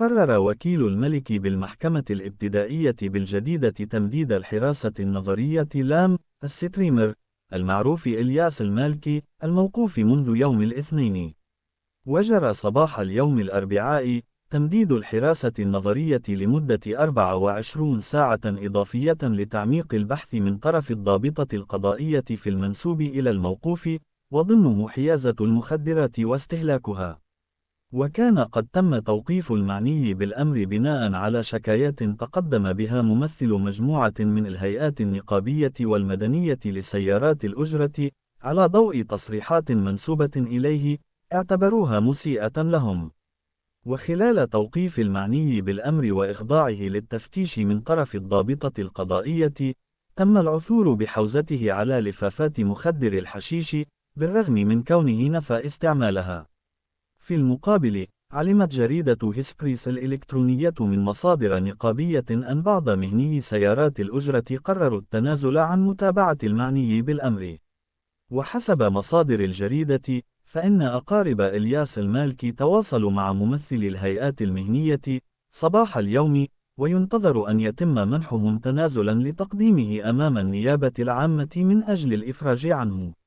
قرر وكيل الملك بالمحكمة الابتدائية بالجديدة تمديد الحراسة النظرية لام الستريمر المعروف إلياس المالكي الموقوف منذ يوم الاثنين. وجرى صباح اليوم الأربعاء تمديد الحراسة النظرية لمدة 24 ساعة إضافية لتعميق البحث من طرف الضابطة القضائية في المنسوب إلى الموقوف، وضمنه حيازة المخدرات واستهلاكها. وكان قد تم توقيف المعني بالأمر بناء على شكايات تقدم بها ممثل مجموعة من الهيئات النقابية والمدنية لسيارات الأجرة، على ضوء تصريحات منسوبة إليه اعتبروها مسيئة لهم. وخلال توقيف المعني بالأمر وإخضاعه للتفتيش من طرف الضابطة القضائية، تم العثور بحوزته على لفافات مخدر الحشيش، بالرغم من كونه نفى استعمالها. في المقابل، علمت جريدة هيسبريس الإلكترونية من مصادر نقابية أن بعض مهني سيارات الأجرة قرروا التنازل عن متابعة المعني بالأمر. وحسب مصادر الجريدة، فإن أقارب إلياس المالكي تواصلوا مع ممثلي الهيئات المهنية صباح اليوم، وينتظر أن يتم منحهم تنازلا لتقديمه أمام النيابة العامة من أجل الإفراج عنه.